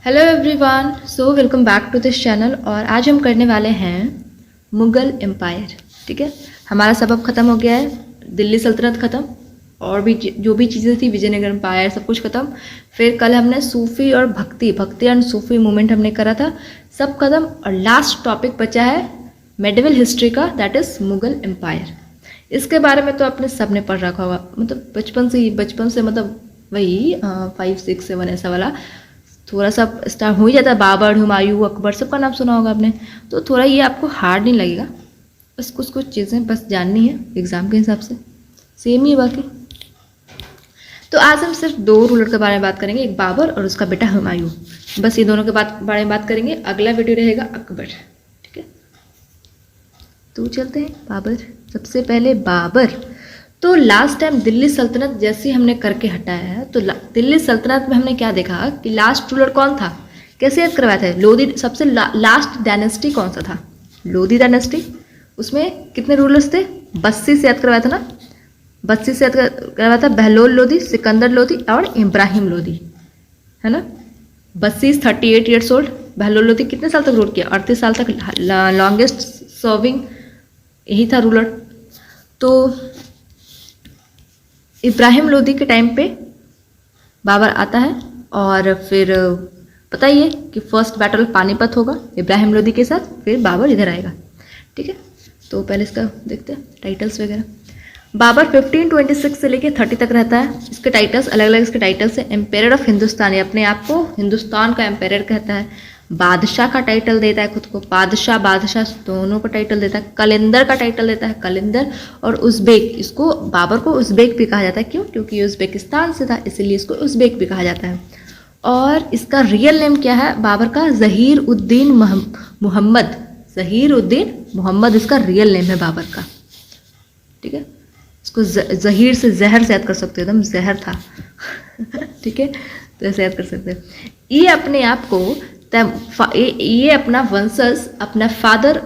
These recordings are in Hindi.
Hello everyone, so welcome back to this channel. और आज हम करने वाले हैं मुग़ल एम्पायर। ठीक है, हमारा सबक ख़त्म हो गया है, दिल्ली सल्तनत ख़त्म और भी जो भी चीज़ें थी, विजयनगर एम्पायर, सब कुछ ख़त्म। फिर कल हमने सूफ़ी और भक्ति एंड सूफ़ी मूवमेंट हमने करा था, सब ख़त्म। और लास्ट टॉपिक बचा है मेडिवल हिस्ट्री का, दैट इज़ मुग़ल एम्पायर। इसके बारे में तो आपने सब ने पढ़ रखा होगा, मतलब बचपन से मतलब वही 5, 6, 7 ऐसा वाला थोड़ा सा स्टार्ट हो ही जाता है। बाबर, हुमायूं, अकबर, सबका नाम सुना होगा आपने, तो थोड़ा ये आपको हार्ड नहीं लगेगा। बस कुछ कुछ चीज़ें बस जाननी है एग्ज़ाम के हिसाब से, सेम ही है बाकी। तो आज हम सिर्फ 2 रूलर के बारे में बात करेंगे, एक बाबर और उसका बेटा हुमायूं। बस ये दोनों के बारे में बात करेंगे। अगला वीडियो रहेगा अकबर। ठीक है, तो चलते हैं बाबर। सबसे पहले बाबर, तो लास्ट टाइम दिल्ली सल्तनत जैसे हमने करके हटाया है, तो दिल्ली सल्तनत में हमने क्या देखा कि लास्ट रूलर कौन था, कैसे याद करवाया था। लोधी, सबसे लास्ट डायनेस्टी कौन सा था, लोधी डायनेस्टी। उसमें कितने रूलर्स थे, 32 से याद करवाया था ना, 32 से याद करवाया था। बहलोल लोधी, सिकंदर लोधी और इब्राहिम लोधी, है ना। 32, 38 ईयर्स ओल्ड। बहलोल लोधी कितने साल तक रूल किया, 38 साल तक, लॉन्गेस्ट सर्विंग यही था रूलर। तो इब्राहिम लोधी के टाइम पे बाबर आता है और फिर पता ही है कि फर्स्ट बैटल पानीपत होगा इब्राहिम लोधी के साथ, फिर बाबर इधर आएगा। ठीक है, तो पहले इसका देखते हैं टाइटल्स वगैरह। बाबर 1526 से लेके 30 तक रहता है। इसके टाइटल्स अलग अलग, इसके टाइटल्स है। एम्पायर ऑफ हिंदुस्तान, ये अपने आप को हिंदुस्तान का एम्पायर कहता है। बादशाह का टाइटल देता है खुद को, बादशाह दोनों का टाइटल देता है। कलिंदर का टाइटल देता है, कलिंदर। और उज़्बेक, इसको बाबर को उज़्बेक भी कहा जाता है। क्यों? क्योंकि उज़्बेकिस्तान से था, इसीलिए इसको उज़्बेक भी कहा जाता है। और इसका रियल नेम क्या है बाबर का, ज़हीर उद्दीन मोहम्मद। ज़हीर उद्दीन मोहम्मद इसका रियल नेम है बाबर का। ठीक है, इसको ज़हीर से जहर से याद कर सकते हो, एकदम जहर था। ठीक है, तो ऐसे याद कर सकते हो। ये अपने आप को ये अपना वंशज, अपना फादर,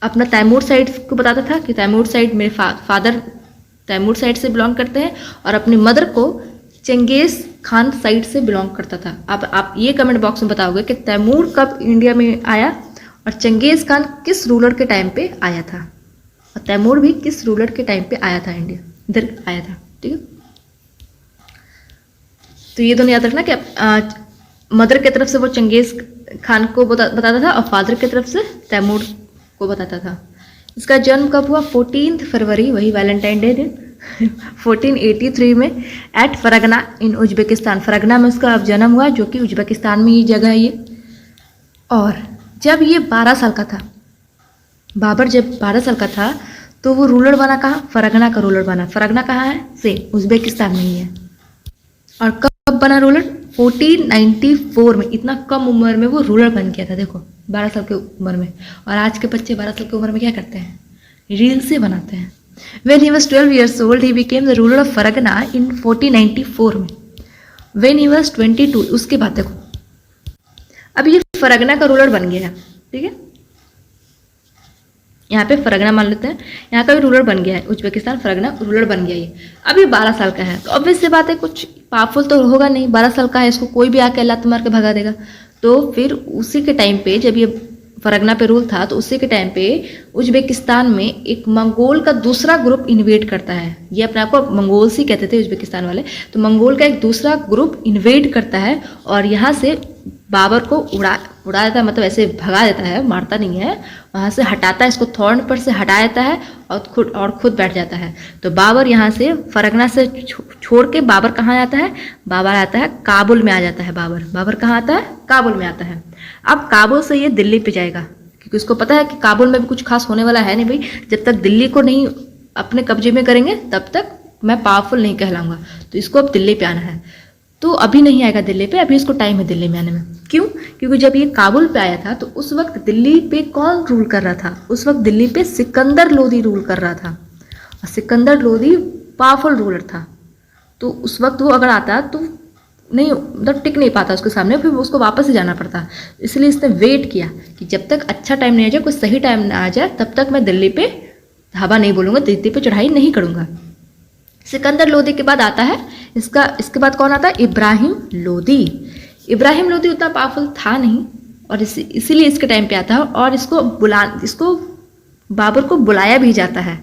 अपना तैमूर साइड को बताता था कि तैमूर साइड मेरे फादर तैमूर साइड से बिलोंग करते हैं, और अपनी मदर को चंगेज़ खान साइड से बिलोंग करता था। अब आप ये कमेंट बॉक्स में बताओगे कि तैमूर कब इंडिया में आया और चंगेज़ खान किस रूलर के टाइम पे आया था, और तैमूर भी किस रूलर के टाइम पे आया था, इंडिया इधर आया था। ठीक है, तो ये दोनों याद रखना कि मदर की तरफ से वो चंगेज़ खान को बताता था और फादर की तरफ से तैमूर को बताता था। इसका जन्म कब हुआ, 14 फरवरी, वही वैलेंटाइन डे दिन, 1483 में एट फरगना इन उज्बेकिस्तान। फरगना में उसका जन्म हुआ, जो कि उज्बेकिस्तान में ही जगह है ये। और जब ये 12 साल का था, बाबर जब 12 साल का था, तो वो रूलर बना कहाँ, फरगना का रूलर बना। फरगना कहाँ है, से उज्बेकिस्तान में ही है। और कब बना रूलर, 1494 में। इतना कम उम्र में वो रूलर बन गया था, देखो 12 साल की उम्र में। और आज के बच्चे 12 साल की उम्र में क्या करते हैं, रील से बनाते हैं। When he was 12 years old, he became the ruler of Fargana in 1494 में। When he was 22, उसके बाद देखो अब ये फरगना का रूलर बन गया है। ठीक है, यहाँ पे फरगना मान लेते हैं, यहाँ का भी रूलर बन गया है, उज्बेकिस्तान फरगना रूलर बन गया ये। अब ये 12 साल का है, तो ऑब्वियस सी बात है कुछ पावरफुल तो होगा नहीं, 12 साल का है, इसको कोई भी आके लात मार के भगा देगा। तो फिर उसी के टाइम पे जब ये फरगना पे रूल था, तो उसी के टाइम पे उज्बेकिस्तान में एक मंगोल का दूसरा ग्रुप इन्वेड करता है। ये अपने आप को मंगोल्स ही कहते थे उज्बेकिस्तान वाले। तो मंगोल का एक दूसरा ग्रुप इन्वेड करता है और यहाँ से बाबर को उड़ा देता है, मतलब ऐसे भगा देता है, मारता नहीं है, वहाँ से हटाता है, इसको थॉर्न पर से हटा देता है और खुद बैठ जाता है। तो बाबर यहाँ से फरगना से छोड़ के बाबर कहाँ आता है, बाबर आता है काबुल में आ जाता है। बाबर कहाँ आता है, काबुल में आता है। अब काबुल से ये दिल्ली पे जाएगा, क्योंकि उसको पता है कि काबुल में भी कुछ खास होने वाला है नहीं भाई, जब तक दिल्ली को नहीं अपने कब्जे में करेंगे तब तक मैं पावरफुल नहीं कहलाऊंगा। तो इसको अब दिल्ली पे आना है, तो अभी नहीं आएगा दिल्ली पे, अभी इसको टाइम है दिल्ली में आने में। क्यों? क्योंकि जब ये काबुल पे आया था, तो उस वक्त दिल्ली पे कौन रूल कर रहा था, उस वक्त दिल्ली पे सिकंदर लोधी रूल कर रहा था, और सिकंदर लोधी पावरफुल रूलर था। तो उस वक्त वो अगर आता तो नहीं, मतलब टिक नहीं पाता उसके सामने, फिर उसको वापस ही जाना पड़ता। इसलिए इसने वेट किया कि जब तक अच्छा टाइम नहीं आ जाए, कोई सही टाइम ना आ जाए, तब तक मैं दिल्ली पे धावा नहीं बोलूँगा, दिल्ली पे चढ़ाई नहीं करूँगा। सिकंदर लोधी के बाद आता है इसके बाद कौन आता है, इब्राहिम लोधी। इब्राहिम लोदी उतना पावरफुल था नहीं और इसीलिए इसके टाइम पे आता है और इसको बाबर को बुलाया भी जाता है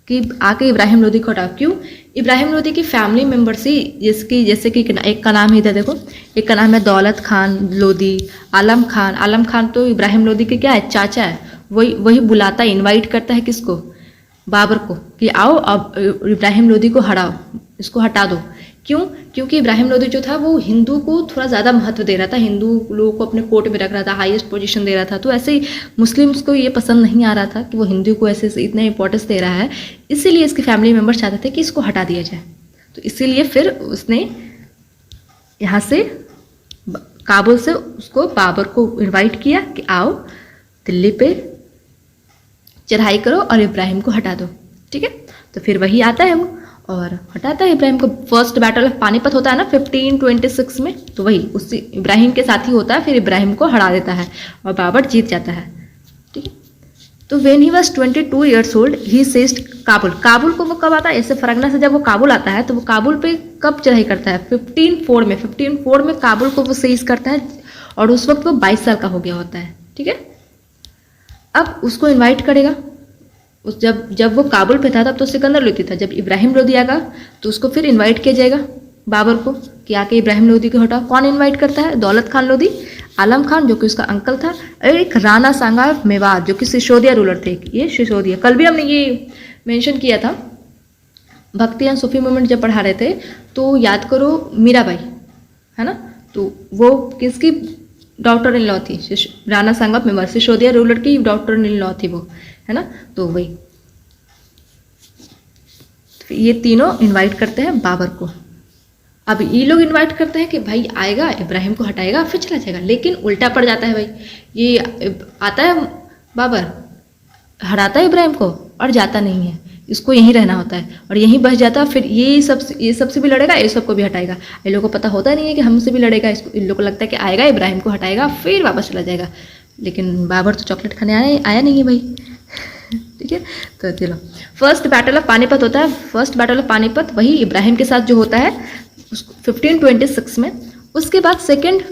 कि आके इब्राहिम लोदी को हटाओ। क्यों? इब्राहिम लोदी की फैमिली मेम्बर्स ही जैसे कि एक का नाम ही था, देखो एक का नाम है दौलत खान लोदी, आलम खान तो इब्राहिम लोदी के क्या है, चाचा है। वही बुलाता है, इनवाइट करता है किसको, बाबर को, कि आओ अब इब्राहिम लोदी को हटाओ, इसको हटा दो। क्यों? क्योंकि इब्राहिम लोदी जो था वो हिंदू को थोड़ा ज़्यादा महत्व दे रहा था, हिंदू लोगों को अपने कोर्ट में रख रहा था, हाईएस्ट पोजीशन दे रहा था। तो ऐसे ही मुस्लिम्स को ये पसंद नहीं आ रहा था कि वो हिंदू को ऐसे इतना इंपॉर्टेंस दे रहा है, इसीलिए इसके फैमिली मेम्बर्स चाहते थे कि इसको हटा दिया जाए। तो इसीलिए फिर उसने यहाँ से काबुल से उसको बाबर को इन्वाइट किया कि आओ दिल्ली पे चढ़ाई करो और इब्राहिम को हटा दो। ठीक है, तो फिर वही आता है वो और हटाता है इब्राहिम को। फर्स्ट बैटल ऑफ पानीपत होता है ना 1526 में, तो वही उसी इब्राहिम के साथ ही होता है। फिर इब्राहिम को हरा देता है और बाबर जीत जाता है। ठीक है, तो when he was 22 years old he seized Kabul. Kabul को वो कब आता है, ऐसे फरगना से जब वो काबुल आता है तो वो काबुल पे कब चढ़ाई करता है, 1504 में काबुल को वो सीज करता है और उस वक्त वो 22 साल का हो गया होता है। ठीक है, अब उसको इन्वाइट करेगा। जब वो काबुल पे था तब तो सिकंदर लोदी था, जब इब्राहिम लोदी आएगा तो उसको फिर इनवाइट किया जाएगा बाबर को कि आके इब्राहिम लोदी को हटाओ। कौन इनवाइट करता है? दौलत खान लोदी, आलम खान जो कि उसका अंकल था, और एक राणा सांगा मेवाड़ जो कि सिसोदिया रूलर थे। ये सिसोदिया, कल भी हमने ये मेंशन किया था भक्ति एंड सूफी मूवमेंट जब पढ़ा रहे थे, तो याद करो मीराबाई है ना, तो वो किसकी डॉक्टर इन लॉ थी? राणा सांगा मेवाड़, सिसोदिया रूलर की डॉक्टर इन लॉ थी वो, है ना। तो वही तो ये तीनों इनवाइट करते हैं बाबर को। अब ये लोग इनवाइट करते हैं कि भाई आएगा, इब्राहिम को हटाएगा, फिर चला जाएगा, लेकिन उल्टा पड़ जाता है भाई। ये आता है बाबर, हटाता है इब्राहिम को और जाता नहीं है, इसको यहीं रहना होता है और यहीं बस जाता है। फिर ये सबसे भी लड़ेगा, ये सबको भी हटाएगा। इन लोगों को पता होता नहीं है कि हमसे भी लड़ेगा, इसको इन लोगों को लगता है कि आएगा इब्राहिम को हटाएगा फिर वापस चला जाएगा, लेकिन बाबर तो चॉकलेट खाने आया नहीं है भाई। ठीक है, तो चलो फर्स्ट बैटल ऑफ पानीपत होता है। फर्स्ट बैटल ऑफ पानीपत वही इब्राहिम के साथ जो होता है 1526 में। उसके बाद सेकंड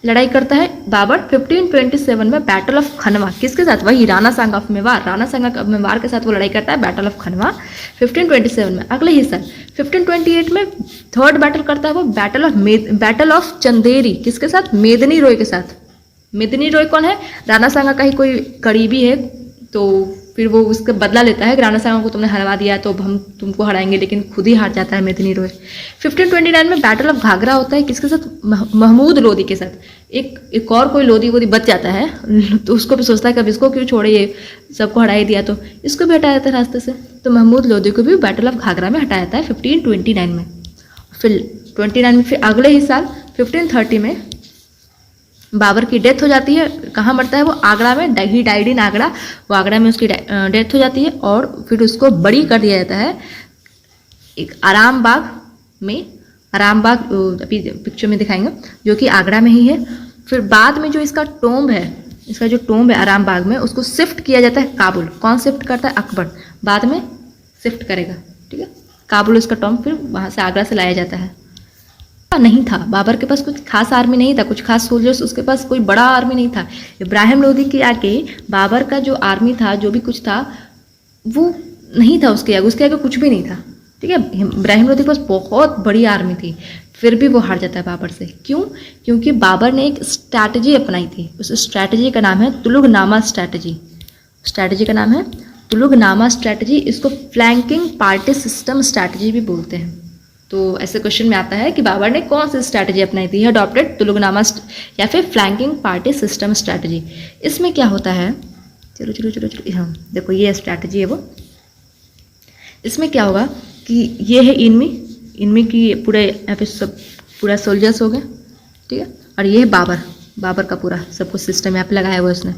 लड़ाई करता है बाबर 1527 में बैटल ऑफ खनवा। किसके साथ? वही राणा सांगा ऑफ मेवाड़, राणा सांगा ऑफ मेवाड़ के साथ वो लड़ाई करता है बैटल ऑफ खनवा 1527 में। अगले ही साल 1528 में थर्ड बैटल करता है वो बैटल ऑफ चंदेरी। किसके साथ? मेदिनी रॉय के साथ। मेदिनी रॉय कौन है? राणा सांगा का ही कोई करीबी है, तो फिर वो उसका बदला लेता है कि राणा सांगा को तुमने हरवा दिया तो हम तुमको हराएंगे, लेकिन खुद ही हार जाता है मेदिनी रॉय। 1529 में बैटल ऑफ घाघरा होता है। किसके साथ? महमूद लोदी के साथ। एक और कोई लोदी बच जाता है तो उसको भी सोचता है कि अब इसको क्यों छोड़े, ये सबको हटा ही दिया तो इसको भी हटाया जाता है रास्ते से। तो महमूद लोदी को भी बैटल ऑफ घाघरा में हटाया जाता है 1529 में। फिर 29 में फिर अगले ही साल 1530 में बाबर की डेथ हो जाती है। कहाँ मरता है वो? आगरा में। He died in Agra. वो आगरा में उसकी डेथ हो जाती है और फिर उसको बड़ी कर दिया जाता है एक आराम बाग में। आराम बाग अभी पिक्चर में दिखाएंगे, जो कि आगरा में ही है। फिर बाद में जो इसका टोम्ब है आराम बाग में, उसको शिफ्ट किया जाता है काबुल। कौन शिफ्ट करता है? अकबर बाद में शिफ्ट करेगा। ठीक है, काबुल उसका टोम्ब फिर वहाँ से आगरा से लाया जाता है। नहीं था बाबर के पास कुछ खास आर्मी नहीं था, कुछ खास सोल्जर्स, उसके पास कोई बड़ा आर्मी नहीं था। इब्राहिम लोदी के आगे बाबर का जो आर्मी था, जो भी कुछ था, वो नहीं था उसके आगे कुछ भी नहीं था। ठीक है, इब्राहिम लोदी के पास बहुत बड़ी आर्मी थी, फिर भी वो हार जाता है बाबर से। क्यों? क्योंकि बाबर ने एक स्ट्रैटेजी अपनाई थी। उस स्ट्रैटेजी का नाम है तुलुगनामा स्ट्रैटेजी। स्ट्रैटेजी का नाम है तुलुगनामा स्ट्रैटेजी। इसको फ्लैंकिंग पार्टी सिस्टम स्ट्रैटेजी भी बोलते हैं। तो ऐसे क्वेश्चन में आता है कि बाबर ने कौन सी स्ट्रैटेजी अपनाई थी? अडॉप्टेड तुलुगनामा या फिर फ्लैंकिंग पार्टी सिस्टम स्ट्रैटेजी। इसमें क्या होता है, चलो हाँ देखो ये स्ट्रैटेजी है वो। इसमें क्या होगा कि ये है इनमी की पूरे यहाँ पे सब पूरा सोल्जर्स हो गए। ठीक है, और ये है बाबर का पूरा सब कुछ सिस्टम यहाँ पे लगाया हुआ है उसने।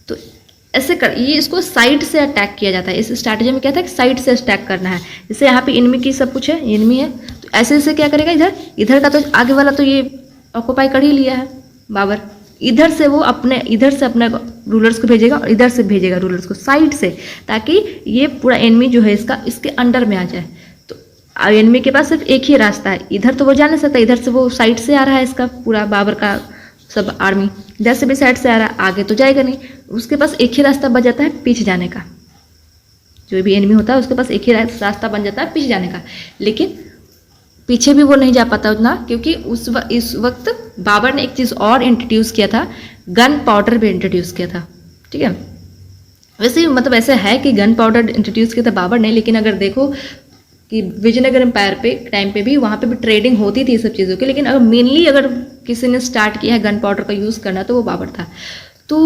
तो ऐसे ये इसको साइड से अटैक किया जाता है। इस स्ट्रैटेजी में क्या था कि साइड से अटैक करना है। जैसे यहाँ पे इनमी की सब कुछ है, इनमी है, तो ऐसे क्या करेगा, इधर का तो आगे वाला तो ये ऑक्यूपाई कर ही लिया है बाबर। इधर से अपने रूलर्स को भेजेगा और इधर से भेजेगा रूलर्स को साइड से, ताकि ये पूरा एनिमी जो है इसके अंडर में आ जाए। तो एनिमी के पास सिर्फ एक ही रास्ता है, इधर तो वो जा नहीं सकता, इधर से वो साइड से आ रहा है, इसका पूरा बाबर का सब आर्मी इधर से भी साइड से आ रहा है, आगे तो जाएगा नहीं, उसके पास एक ही रास्ता बच जाता है पीछे जाने का। जो भी एनिमी होता है उसके पास एक ही रास्ता बन जाता है पीछे जाने का, लेकिन पीछे भी वो नहीं जा पाता उतना, क्योंकि इस वक्त बाबर ने एक चीज़ और इंट्रोड्यूस किया था, गन पाउडर भी इंट्रोड्यूस किया था। ठीक है, वैसे मतलब ऐसा है कि गन पाउडर इंट्रोड्यूस किया था बाबर ने, लेकिन अगर देखो कि विजयनगर एम्पायर पे टाइम पे भी वहाँ पे भी ट्रेडिंग होती थी सब चीज़ों की, लेकिन अगर मेनली अगर किसी ने स्टार्ट किया है गन पाउडर का यूज़ करना तो वो बाबर था। तो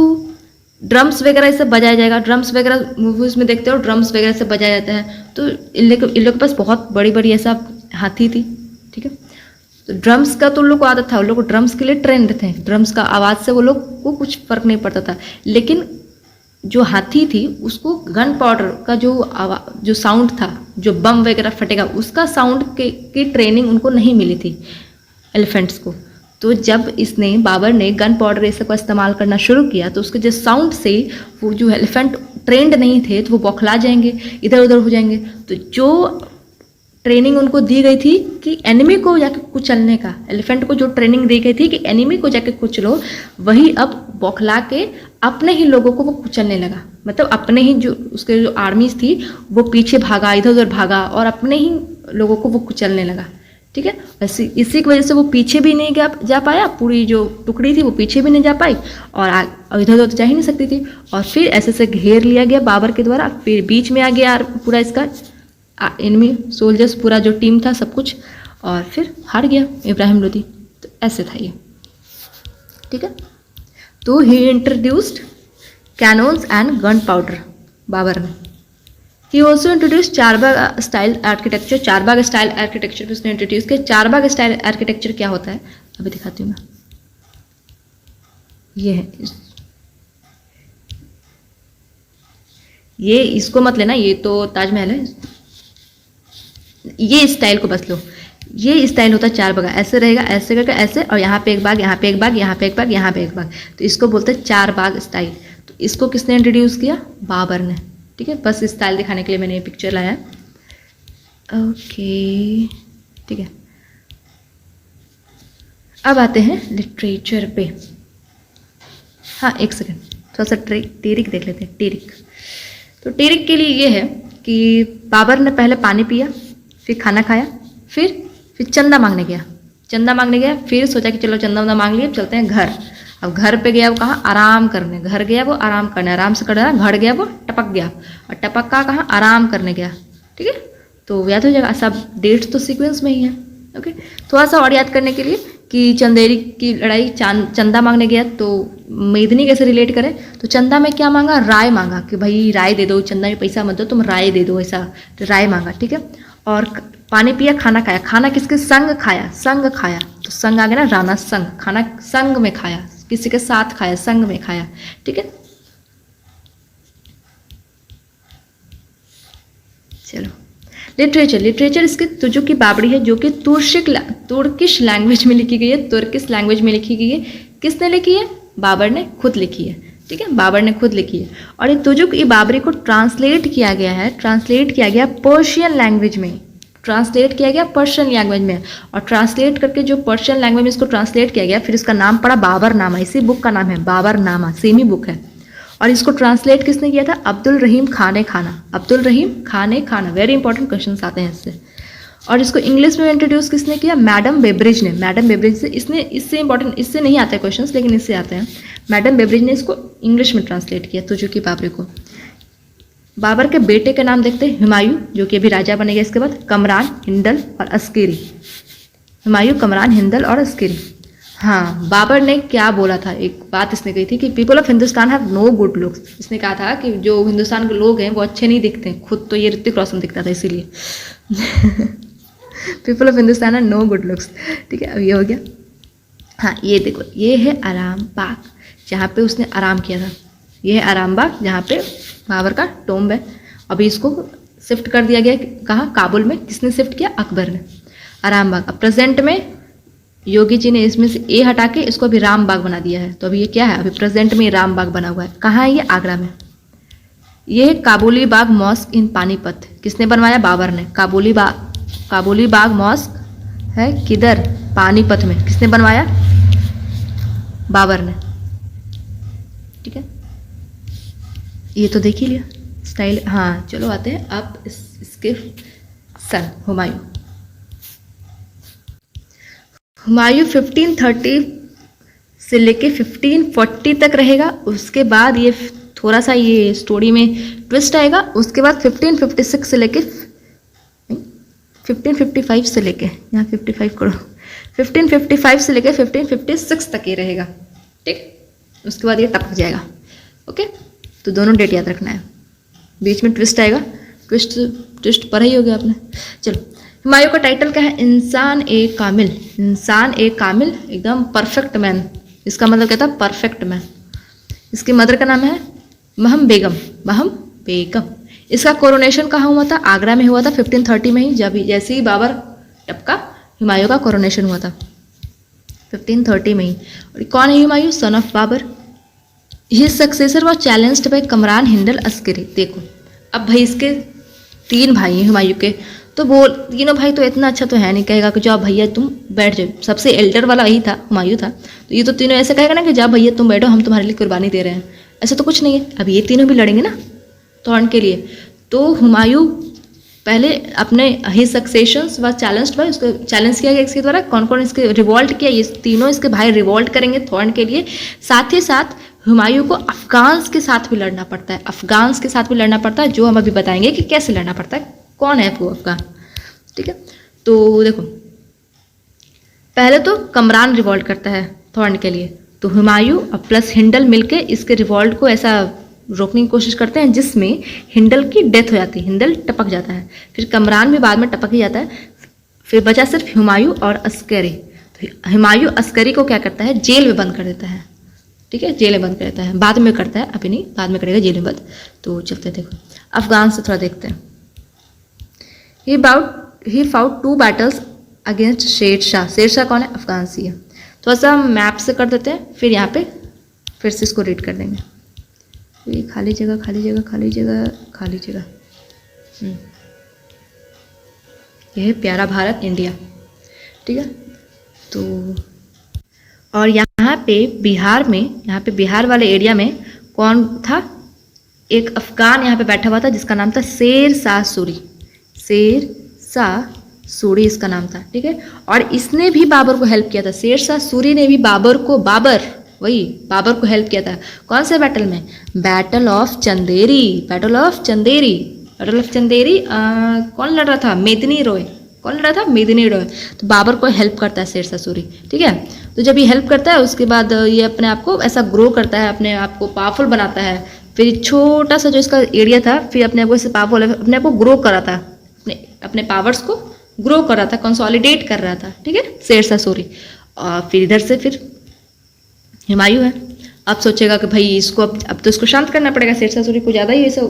ड्रम्स वगैरह इससे बजाया जाएगा, ड्रम्स वगैरह मूवीज़ में देखते हो ड्रम्स वगैरह से बजाया जाता है, तो इन लोग के पास बहुत बड़ी बड़ी ऐसा हाथी थी। ठीक है, तो ड्रम्स का तो उन लोग को आदत था, उन लोग को ड्रम्स के लिए ट्रेंड थे, ड्रम्स का आवाज़ से वो लोग को कुछ फर्क नहीं पड़ता था, लेकिन जो हाथी थी उसको गन पाउडर का जो साउंड था, जो बम वगैरह फटेगा उसका साउंड की ट्रेनिंग उनको नहीं मिली थी एलिफेंट्स को। तो जब इसने बाबर ने गन पाउडर ये सब का इस्तेमाल करना शुरू किया तो उसके जो साउंड से वो जो एलिफेंट ट्रेंड नहीं थे तो वो बौखला जाएंगे, इधर उधर हो जाएंगे। तो जो ट्रेनिंग उनको दी गई थी कि एनिमी को जाके कुचलने का, एलिफेंट को जो ट्रेनिंग दी गई थी कि एनिमी को जाके कुचलो, वही अब बौखला के अपने ही लोगों को वो कुचलने लगा। मतलब अपने ही जो उसके जो आर्मीज थी वो पीछे भागा, इधर उधर भागा और अपने ही लोगों को वो कुचलने लगा। ठीक है, वैसे इसी की वजह से वो पीछे भी नहीं जा पाया, पूरी जो टुकड़ी थी वो पीछे भी नहीं जा पाई और इधर उधर तो जा ही नहीं सकती थी। और फिर ऐसे से घेर लिया गया बाबर के द्वारा, फिर बीच में आ गया पूरा इसका एनिमी सोल्जर्स, पूरा जो टीम था सब कुछ, और फिर हार गया इब्राहिम लोदी। तो ऐसे था ये। ठीक है, तो he introduced cannons and gunpowder Babur ने। He also introduce Charbagh style architecture, Charbagh style architecture भी उसने इंट्रोड्यूस किया। चारबाग स्टाइल आर्किटेक्चर क्या होता है अभी दिखाती हूँ मैं। ये है, ये इसको मत लेना, ये तो ताजमहल है, ये स्टाइल को बस लो। ये स्टाइल होता है चार बाग, ऐसे रहेगा, ऐसे करके ऐसे, और यहाँ पे एक बाग, यहाँ पे एक बाग, यहाँ पे एक बाग, यहाँ पे एक बाग, तो इसको बोलते हैं चार बाग स्टाइल। तो इसको किसने इंट्रोड्यूस किया? बाबर ने। ठीक है, बस स्टाइल दिखाने के लिए मैंने ये पिक्चर लाया है। ओके, ठीक है, अब आते हैं लिटरेचर पे। हाँ एक सेकेंड, थोड़ा सा टेरिक देख लेते हैं। टेरिक, तो टेरिक के लिए ये है कि बाबर ने पहले पानी पिया, फिर खाना खाया, फिर चंदा मांगने गया। चंदा मांगने गया, फिर सोचा कि चलो चंदा वंदा मांग लिया, चलते हैं घर। अब घर पे गया वो कहाँ? आराम करने। घर गया वो आराम करने, आराम से कर रहा। घर गया वो टपक गया, और टपक का कहाँ? आराम करने गया। ठीक है, तो याद हो जाएगा सब डेट्स तो सीक्वेंस में ही है। ओके, थोड़ा सा और याद करने के लिए कि चंदेरी की लड़ाई, चंदा मांगने गया, तो मेदनी कैसे रिलेट करें? तो चंदा में क्या मांगा? राय मांगा कि भाई राय दे दो, चंदा में पैसा मत दो, तुम राय दे दो, ऐसा राय मांगा। ठीक है, और पानी पिया, खाना खाया। खाना किसके संग खाया? संग खाया, तो संग आ गया ना, राणा संग। खाना संग में खाया, किसी के साथ खाया, संग में खाया। ठीक है, चलो लिटरेचर। लिटरेचर इसकी तुजुक की बाबरी है, जो कि तुर्किश लैंग्वेज में लिखी गई है। तुर्किश लैंग्वेज में लिखी गई है। किसने लिखी है? बाबर ने खुद लिखी है। ठीक है, बाबर ने खुद लिखी है। और ये तुजुक ई बाबरी को ट्रांसलेट किया गया है, ट्रांसलेट किया गया पर्शियन लैंग्वेज में, ट्रांसलेट किया गया पर्शियन लैंग्वेज में। और ट्रांसलेट करके जो पर्शियन लैंग्वेज में इसको ट्रांसलेट किया गया, फिर इसका नाम पड़ा बाबर नामा। इसी बुक का नाम है बाबर नामा, सेम ही बुक है। और इसको ट्रांसलेट किसने किया था? अब्दुल रहीम खान खाना। अब्दुल रहीम खान खाना, वेरी इंपॉर्टेंट क्वेश्चन आते हैं इससे। और इसको इंग्लिश में इंट्रोड्यूस किसने किया? मैडम बेब्रिज ने। मैडम बेब्रिज से, इससे इंपॉर्टेंट, इससे नहीं आते क्वेश्चंस, लेकिन इससे आते हैं। मैडम बेब्रिज ने इसको इंग्लिश में ट्रांसलेट किया, तुजुक की बाबरी को। बाबर के बेटे के नाम देखते हैं, हुमायूं, जो कि अभी राजा बनेगा इसके बाद, कमरान, हिंदल और अस्किरी। हुमायूं, कमरान, हिंदल और अस्किरी। हाँ, बाबर ने क्या बोला था? एक बात इसने कही थी कि people of Hindustan have no good looks. इसने कहा था कि जो हिंदुस्तान के लोग हैं वो अच्छे नहीं दिखते, खुद तो ये ऋतिक रोशन दिखता था इसीलिए। People of Hindustan have no good looks. ठीक है, अब ये हो गया। हाँ, ये देखो, ये है आराम बाग, जहाँ पे उसने आराम किया था। ये है आराम बाग, जहाँ पे बाबर का टोम्ब है। अभी इसको शिफ्ट कर दिया गया, कहाँ? काबुल में। किसने शिफ्ट किया? अकबर ने। आराम बाग। अब प्रेजेंट में योगी जी ने इसमें से ए हटा के इसको अभी राम बाग बना दिया है। तो अभी ये क्या है? अभी प्रेजेंट में राम बाग बना हुआ है। कहाँ है ये? आगरा में। ये काबुली बाग मॉस्क इन पानीपत। किसने बनवाया? बाबर ने। काबुली बाग काबुली बाग मॉस्क है किधर? पानीपत में। किसने बनवाया? बाबर ने। ठीक है, ये तो देख ही लिया स्टाइल। हाँ चलो आते हैं अब इसके सन। हुमायूं 1530 से लेके 1540 तक रहेगा। उसके बाद ये थोड़ा सा ये स्टोरी में ट्विस्ट आएगा। उसके बाद 1556 से लेके 1555 से लेके यहाँ 55 करो 1555 से लेके 1556 तक ये रहेगा। ठीक, उसके बाद ये टपक जाएगा। ओके, तो दोनों डेट याद रखना है। बीच में ट्विस्ट आएगा, ट्विस्ट पढ़ा ही हो गया आपने। चलो, हुमायूं का टाइटल क्या है? इंसान ए कामिल। इंसान ए कामिल, एकदम परफेक्ट मैन। इसका मतलब क्या था? Perfect man. इसकी मदर का नाम है महम बेगम। महम बेगम। इसका कोरोनेशन कहाँ हुआ था? आगरा में हुआ था 1530 में ही। जब जैसे ही बाबर टपका, हुमायूं का कोरोनेशन हुआ था 1530 में ही। और कौन है Humayun? Son of Babur. His successor was challenged by Kamran Hindal Askari. देखो, अब भाई इसके 3 भाई हैं हुमायूं के, तो बोल तीनों भाई तो इतना अच्छा तो है नहीं, कहेगा कि जाओ भैया तुम बैठ जाओ। सबसे एल्डर वाला यही था, हुमायूं था। तो ये तो तीनों ऐसे कहेगा ना कि जाओ भैया तुम बैठो, हम तुम्हारे लिए कुर्बानी दे रहे हैं। ऐसा तो कुछ नहीं है। अब ये तीनों भी लड़ेंगे ना थ्रोन के लिए। तो हुमायूं पहले अपने हिज सक्सेशंस व चैलेंज्ड बाय, उसको चैलेंज किया गया इसके द्वारा। कौन कौन इसके रिवॉल्ट किया? ये तीनों इसके भाई रिवॉल्ट करेंगे थ्रोन के लिए। साथ ही साथ हुमायूं को अफगान्स के साथ भी लड़ना पड़ता है। अफगान्स के साथ भी लड़ना पड़ता है, जो हम अभी बताएंगे कि कैसे लड़ना पड़ता है। कौन है वो अफगान? ठीक है, तो देखो, पहले तो कमरान रिवॉल्ट करता है थ्रोन के लिए। तो हुमायूं और प्लस हिंडल मिलके इसके रिवॉल्ट को ऐसा रोकने की कोशिश करते हैं जिसमें हिंडल की डेथ हो जाती है। हिंडल टपक जाता है, फिर कमरान भी बाद में टपक ही जाता है। फिर बचा सिर्फ हुमायूं और अस्करी। तो हुमायूं अस्करी को क्या करता है? जेल में बंद कर देता है। ठीक है, जेल में बंद कर देता है। बाद में करता है, अभी नहीं, बाद में करेगा जेल में बंद। तो चलते देखो, अफगान से थोड़ा देखते हैं। ही fought 2 battles against Sher Shah. Sher Shah कौन है? अफगान सी है। थोड़ा सा मैप से कर देते हैं, फिर यहाँ पे फिर से इसको रीड कर देंगे। ये खाली जगह खाली जगह खाली जगह खाली जगह। यह है प्यारा भारत इंडिया। ठीक है, तो और यहाँ पे बिहार में, यहाँ पे बिहार वाले एरिया में कौन था? एक अफगान यहाँ पे बैठा हुआ था जिसका नाम था शेर शाह सूरी। शेर शाह सूरी इसका नाम था। ठीक है, और इसने भी बाबर को हेल्प किया था। शेर शाह सूरी ने भी बाबर को हेल्प किया था। कौन से बैटल में? Battle of Chanderi. Battle of Chanderi कौन लड़ रहा था? मेदिनी रॉय। कौन लड़ रहा था? मेदिनी रॉय। तो बाबर को हेल्प करता है शेर शाह सूरी। ठीक है, तो जब ये हेल्प करता है उसके बाद ये अपने आप को ऐसा ग्रो करता है, अपने आप को पावरफुल बनाता है। फिर छोटा सा जो इसका एरिया था, फिर अपने आप को ऐसे पावरफुल, अपने आप को ग्रो कर रहा था, अपने पावर्स को ग्रो कर रहा था, कंसोलिडेट कर रहा था। ठीक है, शेर शाह सूरी। और फिर इधर से फिर हुमायूं है। अब सोचेगा कि भाई इसको अब तो इसको शांत करना पड़ेगा। शेर शाह सूरी को ज़्यादा ही ऐसे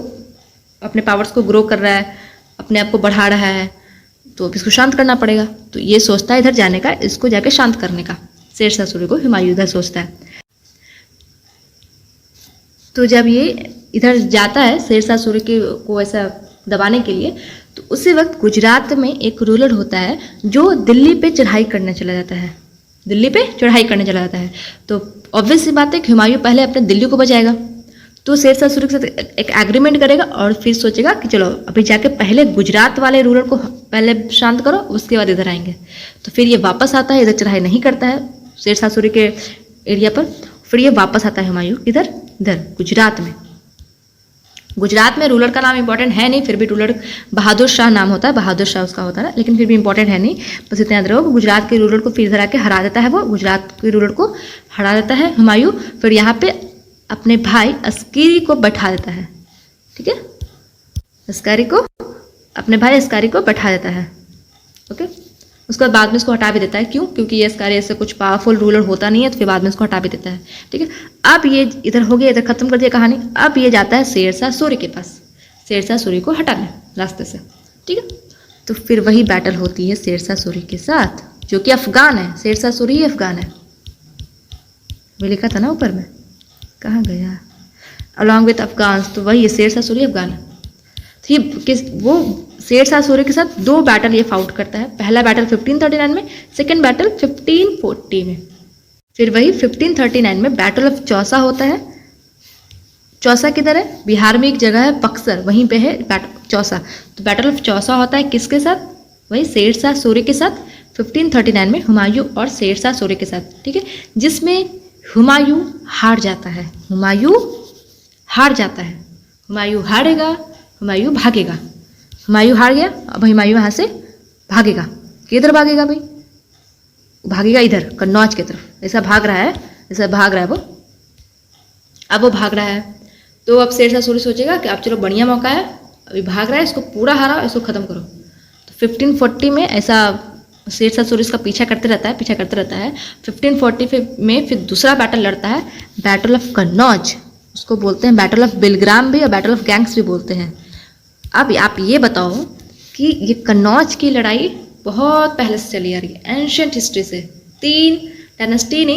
अपने पावर्स को ग्रो कर रहा है, अपने आप को बढ़ा रहा है, तो अब इसको शांत करना पड़ेगा। तो ये सोचता है इधर जाने का, इसको जाके शांत करने का। शेर शाह सूरी को हुमायूं इधर सोचता है। तो जब ये इधर जाता है शेर शाह सूरी को ऐसा दबाने के लिए, तो उसी वक्त गुजरात में एक रूलर होता है जो दिल्ली पे चढ़ाई करने चला जाता है। दिल्ली पे चढ़ाई करने चला जाता है। तो ऑब्वियस सी बात है कि हुमायूं पहले अपने दिल्ली को बचाएगा। तो शेर शाह सूरी के साथ एक एग्रीमेंट करेगा और फिर सोचेगा कि चलो अभी जाके पहले गुजरात वाले रूलर को पहले शांत करो, उसके बाद इधर आएंगे। तो फिर ये वापस आता है, इधर चढ़ाई नहीं करता है शेर शाह सूरी के एरिया पर। फिर ये वापस आता है हुमायूं इधर गुजरात में। गुजरात में रूलर का नाम इंपॉर्टेंट है नहीं, फिर भी रूलर बहादुर शाह नाम होता है, बहादुर शाह उसका होता है, लेकिन फिर भी इंपॉर्टेंट है नहीं, बस इतना याद रहो। गुजरात के रूलर को फिर इधर आके हरा देता है, वो गुजरात के रूलर को हरा देता है हुमायूं। फिर यहाँ पे अपने भाई अस्करी को बैठा देता है। ठीक है, अस्करी को, अपने भाई अस्करी को बैठा देता है। ओके, उसके बाद में इसको हटा भी देता है। क्यों? क्योंकि ये अस्करी ऐसे कुछ पावरफुल रूलर होता नहीं है, तो फिर बाद में इसको हटा भी देता है। ठीक है, अब ये इधर हो गया, इधर खत्म कर दिया कहानी। अब ये जाता है शेर शाह सूरी के पास, शेर शाह सूरी को हटाने रास्ते से। ठीक है, तो फिर वही बैटल होती है शेर शाह सूरी के साथ, जो कि अफगान है। शेर शाह सूरी ही अफगान है, वो लिखा था ना ऊपर में, कहाँ गया? अलॉन्ग विथ अफगान, तो वही है शेर शाह सूरी अफगान है। वो शेर शाह सूरी के साथ 2 बैटल ये फाउट करता है। पहला बैटल 1539 में, सेकेंड बैटल 1540 में। फिर वही 1539 में बैटल ऑफ चौसा होता है। चौसा किधर है? बिहार में एक जगह है बक्सर, वहीं पे है चौसा। तो बैटल ऑफ चौसा होता है किसके साथ? वही शेर शाह सूरी के साथ 1539 में, हुमायूं और शेर शाह सूरी के साथ, ठीक है, जिसमें हुमायूं हार जाता है। हुमायूं हार जाता है, हुमायूं हारेगा, हुमायूं भागेगा। हुमायूं हार गया, अब हुमायूं यहाँ से भागेगा। किधर भागेगा भाई? भागेगा इधर कन्नौज की तरफ। ऐसा भाग रहा है, ऐसा भाग रहा है वो। अब वो भाग रहा है तो अब शेर शाह सूरी सोचेगा कि अब चलो बढ़िया मौका है, अभी भाग रहा है, इसको पूरा हराओ, इसको ख़त्म करो। तो 1540 में ऐसा शेर शाह सूरी इसका पीछा करते रहता है। 1540 में फिर दूसरा बैटल लड़ता है, बैटल ऑफ कन्नौज। उसको बोलते हैं बैटल ऑफ बिलग्राम भी और बैटल ऑफ गैंग्स भी बोलते हैं। अब आप ये बताओ कि ये कन्नौज की लड़ाई बहुत पहले से चली आ रही है, एंशियंट हिस्ट्री से। 3 डायनेस्टी ने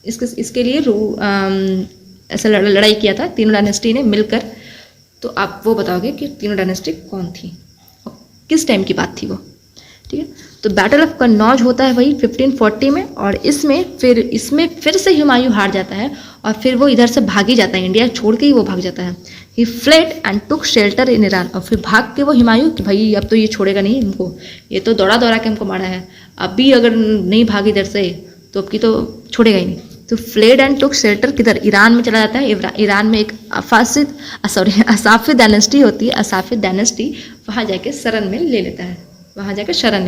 इसके लिए ऐसा लड़ाई किया था, तीनों डायनेस्टी ने मिलकर। तो आप वो बताओगे कि तीनों डायनेस्टी कौन थी और किस टाइम की बात थी वो, ठीक है। तो बैटल ऑफ कन्नौज होता है वही 1540 में, और इसमें फिर से हुमायूं हार जाता है और फिर वो इधर से भाग ही जाता है, इंडिया छोड़ के ही वो भाग जाता है। He fled and took shelter in Iran. और फिर भाग के वो हुमायूं कि भाई अब तो ये छोड़ेगा नहीं हमको, ये तो दौड़ा के हमको मारा है, अब भी अगर नहीं भाग इधर से तो अब की तो छोड़ेगा ही नहीं। तो फ्लेड एंड टुक शेल्टर किधर? ईरान में चला जाता है। ईरान में एक असाफिद डायनेस्टी होती है, असाफिद डायनेस्टी, वहाँ जाके शरण ले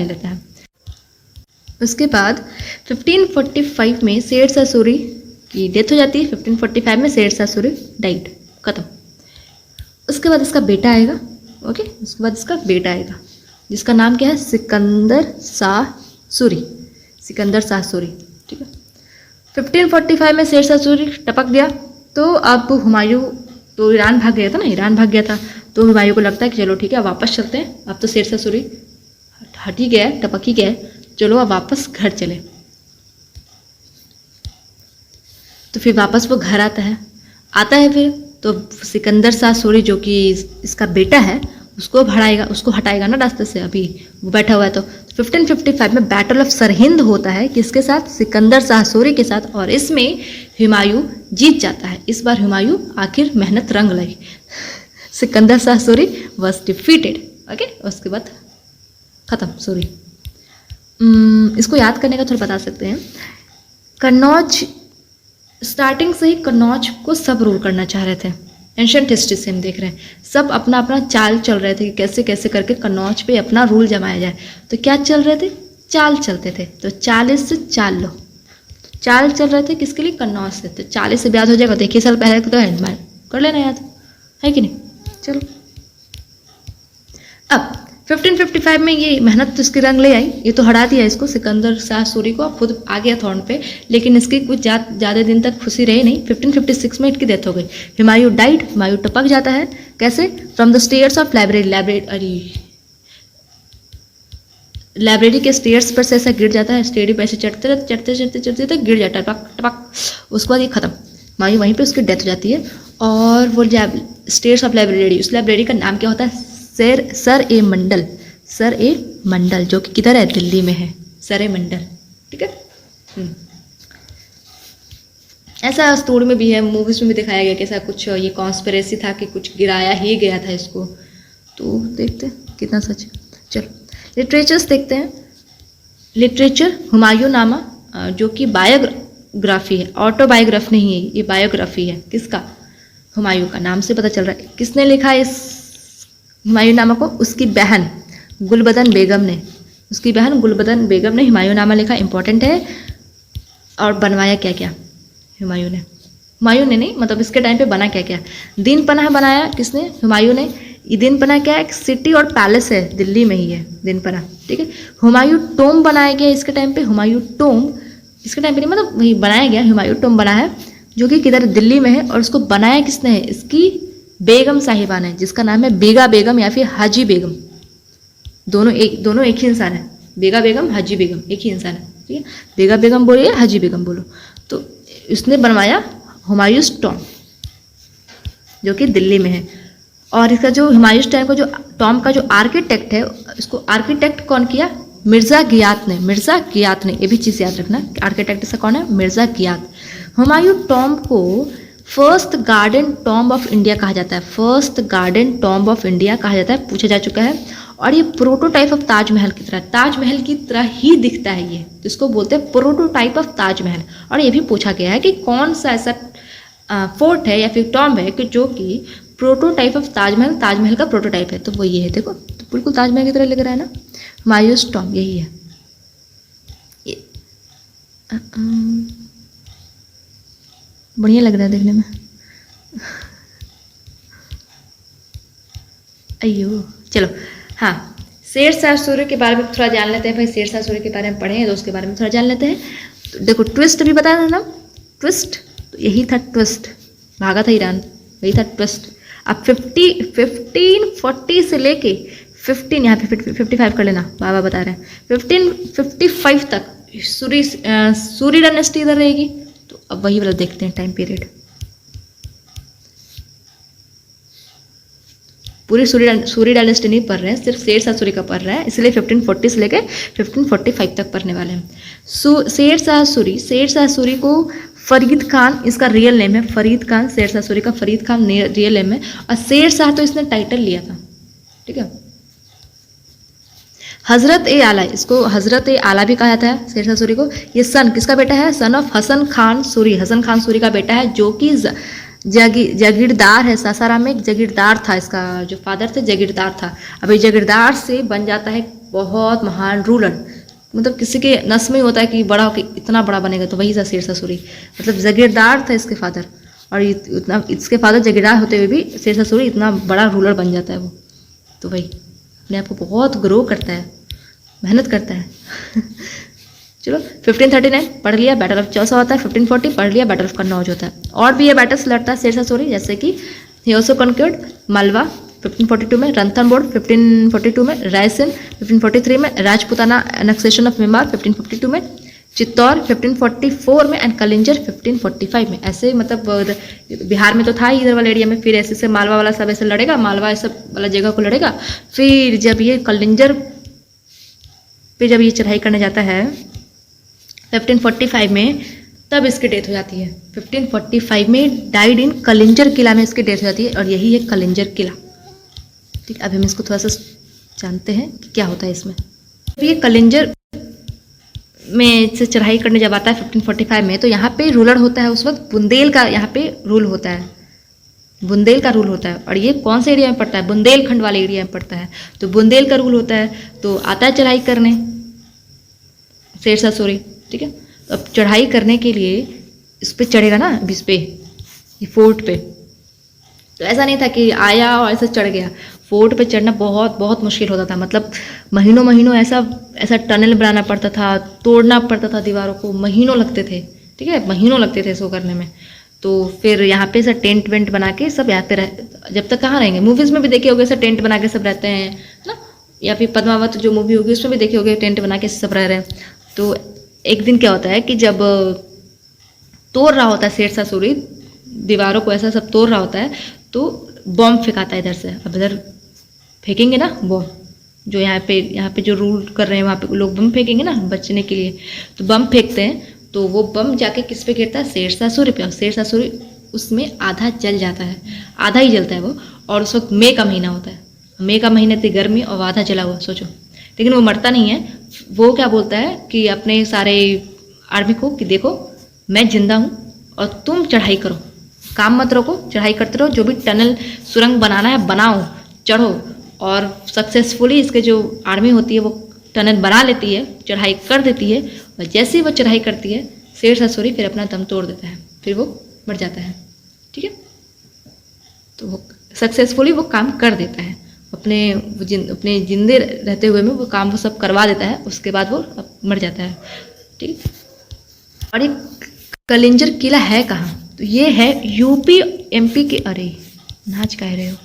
लेता है। उसके बाद 1545 में शेर शाह सूरी की डेथ हो जाती है। 1545 में शेर शाह सूरी डाइड, खत्म। उसके बाद इसका बेटा आएगा, ओके, उसके बाद इसका बेटा आएगा जिसका नाम क्या है? सिकंदर शाह सूरी, ठीक है। 1545 में शेर शाह सूरी टपक गया, तो अब हुमायूं तो ईरान भाग गया था, तो हुमायूं को लगता है कि चलो ठीक है अब वापस चलते हैं, अब तो शेर शाह सूरी हट ही गया है, टपक ही गया है, चलो अब वापस घर चले। तो फिर वापस वो घर आता है फिर तो सिकंदर शाह सूरी जो कि इसका बेटा है उसको हटाएगा ना रास्ते से, अभी वो बैठा हुआ है। तो 1555 में बैटल ऑफ सरहिंद होता है, किसके साथ? सिकंदर शाह सूरी के साथ, और इसमें हुमायूं जीत जाता है। इस बार हुमायूं आखिर मेहनत रंग लाई, Sikandar Shah Suri was defeated, okay. उसके बाद खत्म सूरी। इसको याद करने का थोड़ा बता सकते हैं। कन्नौज स्टार्टिंग से ही कन्नौज को सब रूल करना चाह रहे थे, एंशियंट हिस्ट्री से हम देख रहे हैं, सब अपना चाल चल रहे थे कि कैसे कैसे करके कन्नौज पे अपना रूल जमाया जाए। तो क्या चल रहे थे? चाल चलते थे। तो 40 से चाल लो, चाल चल रहे थे किसके लिए? कन्नौज से। तो 40 से याद हो जाएगा, तो 21 साल पहले तो है, कर लेना याद, है कि नहीं? चलो अब 1555 में ये मेहनत तो इसके रंग ले आई, ये तो हरा दिया इसको, सिकंदर शाह सूरी को, खुद आ गया थ्रोन पे, लेकिन इसकी कुछ ज़्यादा दिन तक खुशी रही नहीं। 1556 में इसकी डेथ हो गई। हुमायूं डाइड, हुमायूं टपक जाता है, कैसे? From the stairs of library के स्टेयर्स पर से ऐसा गिर जाता है, स्टेडी पर ऐसे चढ़ते गिर जाता है, टपक। उसके बाद ये खत्म, हुमायूं वहीं पे उसकी डेथ हो जाती है। और वो स्टेयर्स ऑफ लाइब्रेरी, उस लाइब्रेरी का नाम क्या होता है? सर ए मंडल, जो कि किधर है? दिल्ली में है, सर ए मंडल, ठीक है। ऐसा स्टोरी में भी है, मूवीज में भी दिखाया गया कि ऐसा कुछ ये कॉन्स्पिरेसी था कि कुछ गिराया ही गया था इसको। तो देखते हैं कितना सच है। चलो लिटरेचर्स देखते हैं। लिटरेचर हुमायूं नामा, जो कि बायोग्राफी है, ऑटोबायोग्राफी नहीं है, ये बायोग्राफी है। किसका? हुमायूं का। नाम से पता चल रहा है किसने लिखा है इस हुमायूं नामा को? उसकी बहन गुलबदन बेगम ने हुमायूं नामा लिखा, इंपॉर्टेंट है। और बनवाया क्या क्या हुमायूं ने नहीं, मतलब इसके टाइम पे बना क्या क्या? दीन पनाह बनाया किसने? हुमायूं ने। ये दीन पनाह क्या है? एक सिटी और पैलेस है, दिल्ली में ही है दीन पनाह, ठीक है। हुमायूं टोम बनाया गया इसके टाइम पे, हुमायूं टोम इसके टाइम पे नहीं, मतलब वही बनाया गया, हुमायूं टोम बना है, जो कि किधर? दिल्ली में है। और उसको बनाया किसने है? इसकी बेगम साहिबा ने, जिसका नाम है बेगा बेगम या फिर हाजी बेगम। दोनों एक ही इंसान है, बेगा बेगम, हाजी बेगम एक ही इंसान है, ठीक है। बेगा बेगम बोलो या हाजी बेगम बोलो। तो उसने बनवाया हुमायूंस टॉम, जो कि दिल्ली में है। और इसका जो हुमायूं टाइम का जो टॉम का जो आर्किटेक्ट है, इसको आर्किटेक्ट कौन किया? मिर्ज़ा गियाथ ने। मिर्ज़ा गियाथ ने, ये भी चीज़ याद रखना, आर्किटेक्ट इसका कौन है? मिर्ज़ा गियाथ। हुमायूं टॉम को first garden tomb of India कहा जाता है। First garden tomb of India कहा जाता है, पूछा जा चुका है। और ये प्रोटोटाइप ऑफ ताजमहल की तरह, ताजमहल की तरह ही दिखता है ये, तो इसको बोलते हैं प्रोटोटाइप ऑफ ताजमहल। और ये भी पूछा गया है कि कौन सा ऐसा फोर्ट है या फिर टॉम्ब है कि जो कि प्रोटोटाइप ऑफ ताजमहल, ताजमहल का प्रोटोटाइप है, तो वो ये है। देखो तो बिल्कुल ताजमहल की तरह लग रहा है ना, हुमायूं टॉम्ब यही है। बढ़िया लग रहा है देखने में। अयो चलो, हाँ, शेरशाह सूरी के बारे में थोड़ा जान लेते हैं भाई। शेरशाह सूरी के बारे में पढ़े हैं तो उसके बारे में थोड़ा जान लेते हैं। तो देखो ट्विस्ट भी बताया था ना, ट्विस्ट, तो यही था ट्विस्ट, भागा था ईरान, वही था ट्विस्ट। अब 1540 से लेके 15, यहाँ पे 55 कर लेना, बाबा बता रहे हैं, 1555 तक सूरी डायनेस्टी इधर रहेगी। तो अब वही वाला देखते हैं टाइम पीरियड। पूरी सूरी डायनेस्टी नहीं पढ़ रहे हैं, सिर्फ शेरशाह सूरी का पढ़ रहे हैं, इसलिए 1540 से लेकर 1545 तक पढ़ने वाले हैं। शेरशाह सूरी को फरीद खान इसका रियल नेम है, फरीद खान, शेरशाह सूरी का फरीद खान रियल नेम है। और शेरशाह तो इसने टाइटल लिया था, ठीक है। हजरत ए आला, इसको हजरत ए आला भी कहा जाता है शेरशाह सूरी को। ये सन किसका बेटा है? सन ऑफ हसन खान सूरी, हसन खान सूरी का बेटा है, जो कि जागीरदार है। सासाराम में एक जागीरदार था, इसका जो फादर थे जागीरदार था। अभी जागीरदार से बन जाता है बहुत महान रूलर, मतलब किसी के नस में होता है कि बड़ा होकर इतना बड़ा बनेगा, तो वही था शेरशाह सूरी। मतलब जागीरदार था इसके फादर, और इतना इसके फादर जागीरदार होते हुए भी शेरशाह सूरी इतना बड़ा रूलर बन जाता है वो। तो वही अपने आप को बहुत ग्रो करता है, मेहनत करता है। चलो 1539 पढ़ लिया, बैटल ऑफ चौसा होता है। 1540 पढ़ लिया, बैटल ऑफ कन्नौज होता है। और भी ये बैटल्स लड़ता है शेरशाह सूरी, जैसे कि ही ऑल्सो कॉन्क्वर्ड मालवा 1542 में, रणथंबोर 1542 में, रायसेन 1543 में, राजपूताना एनेक्सेशन ऑफ मेवाड़ 1552 में, चित्तौड़ 1544 में एंड कलिंजर 1545 में। ऐसे मतलब बिहार में तो था ही इधर वाले एरिया में, फिर ऐसे से मालवा वाला सब ऐसे लड़ेगा, मालवा ये सब वाला जगह को लड़ेगा। फिर जब ये कलिंजर पे जब ये चढ़ाई करने जाता है 1545 में, तब इसकी डेथ हो जाती है। 1545 में डाइड इन कलिंजर किला में इसकी डेथ हो जाती है, और यही है कलिंजर किला। ठीक, अभी हम इसको थोड़ा सा जानते हैं कि क्या होता है इसमें। ये कलिंजर में से चढ़ाई करने जब आता है 1545 में, तो यहाँ पे रूलर होता है उस वक्त बुंदेल का, यहाँ पे रूल होता है, बुंदेल का रूल होता है। और ये कौन से एरिया में पड़ता है? बुंदेलखंड वाले एरिया में पड़ता है, तो बुंदेल का रूल होता है। तो आता है चढ़ाई करने शेरशाह सूरी, ठीक है। तो अब चढ़ाई करने के लिए इस पर चढ़ेगा ना, इस पे, ये फोर्ट पे। तो ऐसा नहीं था कि आया और ऐसा चढ़ गया। फोर्ट पे चढ़ना बहुत बहुत मुश्किल होता था, मतलब महीनों महीनों ऐसा टनल बनाना पड़ता था, तोड़ना पड़ता था दीवारों को, महीनों लगते थे, ठीक है, महीनों लगते थे इसको करने में। तो फिर यहाँ पे ऐसा टेंट वेंट बना के सब यहाँ पे जब तक कहाँ रहेंगे, मूवीज़ में भी देखे होगे ऐसा टेंट बना के सब रहते हैं ना, या फिर पद्मावत जो मूवी होगी उसमें भी देखे होगे टेंट बना के सब रह रहे हैं। तो एक दिन क्या होता है कि जब तोड़ रहा होता है शेरशाह सूरी, दीवारों को ऐसा सब तोड़ रहा होता है, तो बॉम्ब फेंकाता है इधर से। अब इधर फेंकेंगे ना बॉम्ब, जो यहाँ पे जो रूल कर रहे हैं वहाँ पे लोग बम फेंकेंगे ना बचने के लिए, तो बम फेंकते हैं। तो वो बम जाके किस पे गिरता है? शेरशाह सूरी पे। और शेरशाह सूरी उसमें आधा जल जाता है, आधा ही जलता है वो। और उस वक्त मई का महीना होता है, मई का महीना थी गर्मी और आधा जला हुआ, सोचो। लेकिन वो मरता नहीं है, वो क्या बोलता है कि अपने सारे आर्मी को कि देखो मैं जिंदा हूँ और तुम चढ़ाई करो, काम मत रोको, चढ़ाई करते रहो, जो भी टनल सुरंग बनाना है बनाओ, चढ़ो। और सक्सेसफुली इसके जो आर्मी होती है वो टनल बना लेती है, चढ़ाई कर देती है। और जैसे ही वो चढ़ाई करती है शेरशाह सूरी फिर अपना दम तोड़ देता है, फिर वो मर जाता है, ठीक है। तो वो सक्सेसफुली वो काम कर देता है, अपने जिंदे रहते हुए में वो काम वो सब करवा देता है, उसके बाद वो मर जाता है, ठीक। और ये कलिंजर किला है कहाँ? तो ये है यूपी एमपी के, अरे नाच कह रहे हो,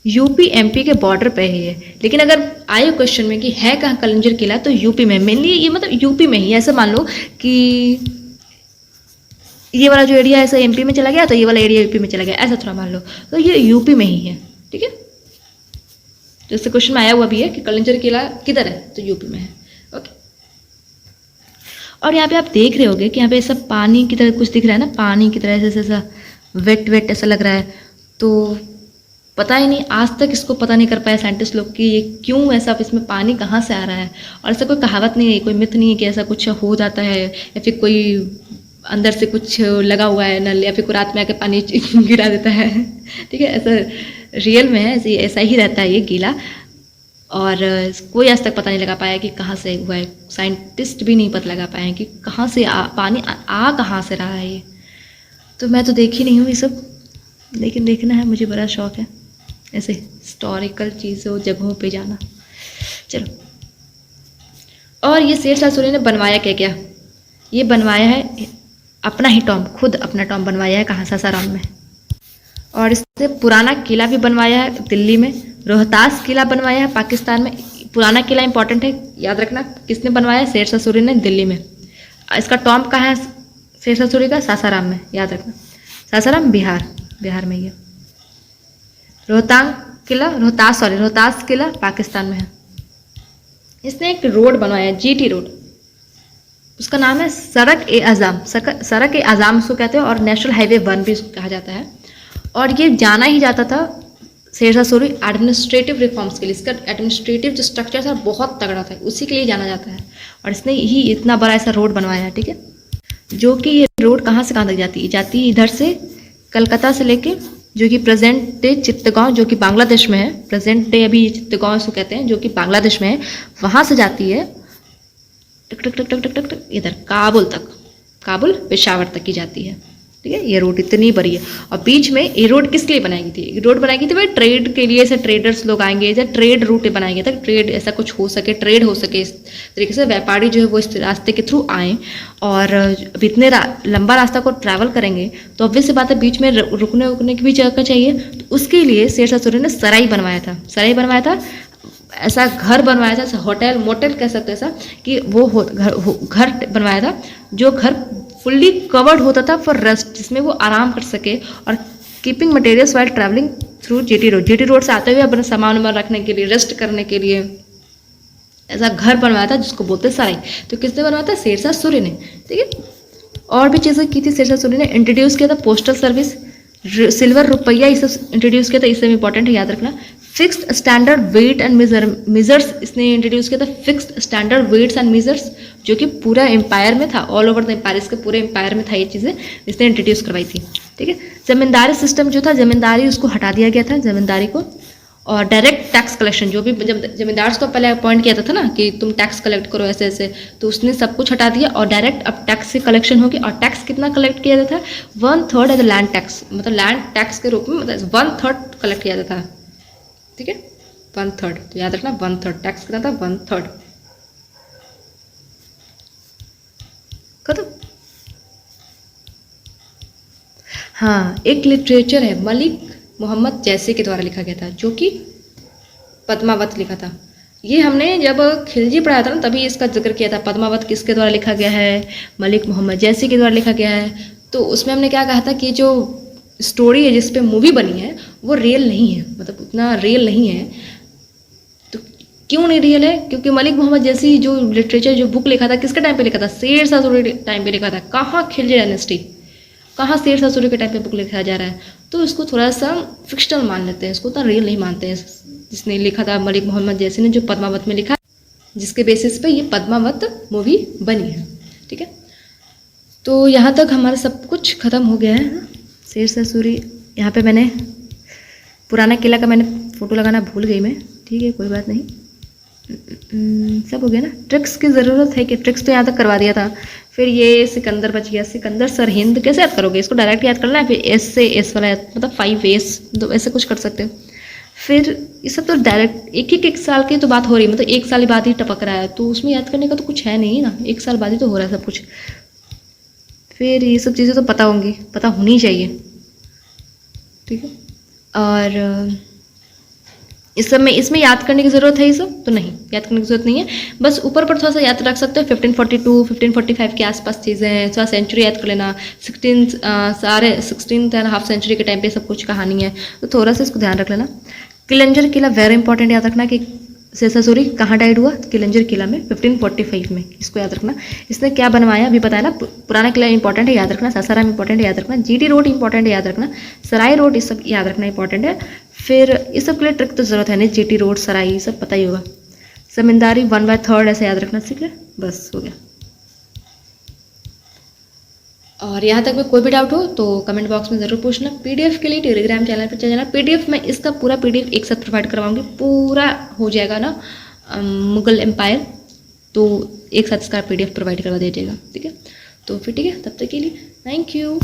यूपी एमपी के बॉर्डर पे ही है। लेकिन अगर आए क्वेश्चन में कि है कहाँ कलिंजर किला, तो यूपी में, मेनली ये मतलब यूपी में ही। ऐसे मान लो कि ये वाला जो एरिया ऐसा एमपी में चला गया तो ये वाला एरिया यूपी में चला गया, ऐसा थोड़ा मान लो, तो ये यूपी में ही है। ठीक है, जैसे क्वेश्चन में आया हुआ भी है कि कलिंजर किला किधर है, तो यूपी में है। ओके, और यहाँ पे आप देख रहे होगे कि यहाँ पे ऐसा पानी की तरह कुछ दिख रहा है ना, पानी की तरह ऐसा ऐसा वेट वेट ऐसा लग रहा है। तो पता ही नहीं, आज तक इसको पता नहीं कर पाए साइंटिस्ट लोग कि ये क्यों ऐसा, इसमें पानी कहाँ से आ रहा है। और ऐसा कोई कहावत नहीं है, कोई मिथ नहीं है कि ऐसा कुछ हो जाता है, या फिर कोई अंदर से कुछ लगा हुआ है नल, या फिर कोई रात में आके पानी गिरा देता है। ठीक है, ऐसा रियल में है, ऐसा ही रहता है ये गीला। और कोई आज तक पता नहीं लगा पाया कि कहाँ से हुआ है, साइंटिस्ट भी नहीं पता लगा पाए कि कहाँ से पानी आ कहाँ से रहा है ये। तो मैं तो देखी नहीं हूँ ये सब, लेकिन देखना है, मुझे बड़ा शौक है ऐसे हिस्टोरिकल चीज़ों जगहों पे जाना। चलो, और ये शेरशाह सूरी ने बनवाया क्या क्या, ये बनवाया है अपना ही टॉम, खुद अपना टॉम बनवाया है, कहाँ, सासाराम में। और इससे पुराना किला भी बनवाया है दिल्ली में, रोहतास किला बनवाया है पाकिस्तान में। पुराना किला इंपॉर्टेंट है, याद रखना, किसने बनवाया है, शेरशाह सूरी ने, दिल्ली में। इसका टॉम कहाँ है शेरशाह सूरी का, सासाराम में, याद रखना, सासाराम बिहार में। ये रोहतास किला पाकिस्तान में है। इसने एक रोड बनवाया है, जीटी रोड, उसका नाम है सड़क ए आज़ाम उसको कहते हैं, और नेशनल हाईवे 1 भी कहा जाता है। और ये जाना ही जाता था शेरशाह सूरी एडमिनिस्ट्रेटिव रिफॉर्म्स के लिए। इसका एडमिनिस्ट्रेटिव जो स्ट्रक्चर था बहुत तगड़ा था, उसी के लिए जाना जाता है, और इसने ही इतना बड़ा ऐसा रोड बनवाया है। ठीक है, जो कि ये रोड कहाँ से कहाँ तक जाती है इधर से कलकत्ता से लेके, जो कि प्रेजेंट डे चित्तगांव, जो कि बांग्लादेश में है, प्रेजेंट डे अभी चित्तगांव इसको कहते हैं, जो कि बांग्लादेश में है, वहाँ से जाती है टक टक टक टक टक टक टक इधर काबुल पेशावर तक की जाती है। ठीक है, ये रोड इतनी बड़ी है। और बीच में ये रोड किस लिए बनाई गई थी, ये रोड बनाई गई थी भाई ट्रेड के लिए, ऐसे ट्रेडर्स लोग आएंगे, ऐसे ट्रेड रूट बनाया गया था, ट्रेड ऐसा कुछ हो सके, ट्रेड हो सके, इस तरीके से व्यापारी जो है वो इस रास्ते के थ्रू आएँ। और अब इतने लंबा रास्ता को ट्रैवल करेंगे तो ऑब्वियस सी बात है बीच में रुकने की भी जगह चाहिए। तो उसके लिए शेरशाह सूरी ने सराय बनवाया था, ऐसा घर बनवाया था, ऐसा होटल मोटेल कह सकते हैं, ऐसा कि वो घर बनवाया था, जो घर फुल्ली कवर्ड होता था फॉर रेस्ट, जिसमें वो आराम कर सके, और keeping materials while travelling through GT road से आते हुए अपना सामान वामान रखने के लिए, रेस्ट करने के लिए ऐसा घर बनवाया था, जिसको बोलते सराय। तो किसने बनवाया था, शेरशाह सूरी ने। ठीक है, और भी चीज़ें की थी शेरशाह सूरी ने। इंट्रोड्यूस किया था पोस्टल सर्विस, सिल्वर रुपया, ये सब इंट्रोड्यूस किया था, इससे इंपॉर्टेंट है, याद रखना। Fixed standard weight and measures इसने इंट्रोड्यूस किया था, fixed standard weights and measures, जो कि पूरा एम्पायर में था, ऑल ओवर द एम्पायर, इसके पूरे एम्पायर में था ये चीज़ें, इसने इंट्रोड्यूस करवाई थी। ठीक है, जमींदारी सिस्टम जो था, जमींदारी उसको हटा दिया गया था, जमींदारी को। और डायरेक्ट टैक्स कलेक्शन, जो भी जब जमींदार को पहले अपॉइंट किया था ना कि तुम टैक्स कलेक्ट करो ऐसे ऐसे, तो उसने सब कुछ हटा दिया, और डायरेक्ट अब टैक्स से कलेक्शन होगी। और टैक्स कितना कलेक्ट किया जाता है, 1/3 एज लैंड टैक्स, मतलब लैंड टैक्स के रूप में, मतलब 1/3 कलेक्ट किया जाता है। ठीक है, 1/3, तो याद रखना 1/3 टैक्स कितना था, 1/3 खत्म। हाँ, एक लिटरेचर है मलिक मोहम्मद जैसी के द्वारा लिखा गया था, जो कि पद्मावत लिखा था। ये हमने जब खिलजी पढ़ाया था ना तभी इसका जिक्र किया था। पद्मावत किसके द्वारा लिखा गया है, मलिक मोहम्मद जैसी के द्वारा लिखा गया है। तो उसमें हमने क्या कहा था कि जो स्टोरी है जिस पे मूवी बनी है वो रियल नहीं है, मतलब उतना रियल नहीं है। तो क्यों नहीं रियल है, क्योंकि मलिक मोहम्मद जैसी जो लिटरेचर जो बुक लिखा था किसके टाइम पे लिखा था, शेरशाह सूरी टाइम पे लिखा था। कहाँ खिलजी डायनेस्टी, कहाँ शेरशाह सूरी के टाइम पे बुक लिखा जा रहा है, तो इसको थोड़ा सा फिक्शनल मान लेते हैं, इसको तो रियल नहीं मानते हैं। जिसने लिखा था मलिक मोहम्मद जैसी ने, जो पद्मावत में लिखा, जिसके बेसिस पे ये पद्मावत मूवी बनी है। ठीक है, तो यहाँ तक हमारा सब कुछ ख़त्म हो गया है। शेरशाह सूरी, यहाँ पे मैंने पुराना किला का मैंने फ़ोटो लगाना भूल गई मैं, ठीक है कोई बात नहीं, सब हो गया ना। ट्रिक्स की ज़रूरत है कि ट्रिक्स तो यहाँ तक करवा दिया था। फिर ये सिकंदर बच गया, सिकंदर सरहिंद कैसे याद करोगे, इसको डायरेक्ट याद करना है, फिर एस से एस वाला मतलब 5 एस, तो ऐसे कुछ कर सकते हो। फिर ये सब तो डायरेक्ट एक साल की तो बात हो रही है, मतलब 1 साल बाद ही टपक रहा है, तो उसमें याद करने का तो कुछ है नहीं ना, 1 साल बाद ही तो हो रहा है सब कुछ। फिर ये सब चीज़ें तो पता होंगी, पता होनी चाहिए, ठीक है। और इस सब में इसमें याद करने की ज़रूरत है, ये सब तो नहीं याद करने की ज़रूरत नहीं है, बस ऊपर पर थोड़ा सा याद रख सकते हो। 1542 1545 के आसपास चीज़ें हैं, थोड़ा सेंचुरी याद कर लेना। 16.5 सेंचुरी के टाइम पे सब कुछ कहानी है, तो थोड़ा सा इसको ध्यान रख लेना। किलंजर किला वेरी इंपॉर्टेंट, याद रखना कि शेषा सूरी कहाँ डाइड हुआ, किलंजर किला में 1545 में, इसको याद रखना। इसने क्या बनवाया अभी बताया ना, पुराना किला इंपॉर्टेंट है याद रखना, सासाराम इंपॉर्टेंट है याद रखना, जीटी रोड इंपॉर्टेंट है याद रखना, सराय रोड, ये सब याद रखना इंपॉर्टेंट है। फिर इस सब के लिए ट्रिक तो ज़रूरत है नहीं, जीटी रोड सराय ये सब पता ही होगा। जमींदारी 1/3 ऐसे याद रखना, ठीक है, बस हो गया। और यहाँ तक में कोई भी डाउट हो तो कमेंट बॉक्स में ज़रूर पूछना। पीडीएफ के लिए टेलीग्राम चैनल पर चले जाना। पीडीएफ में इसका पूरा पीडीएफ एक साथ प्रोवाइड करवाऊंगी, पूरा हो जाएगा ना मुगल एम्पायर, तो एक साथ इसका पीडीएफ प्रोवाइड करवा दीजिएगा, ठीक है। तो फिर ठीक है, तब तक के लिए थैंक यू।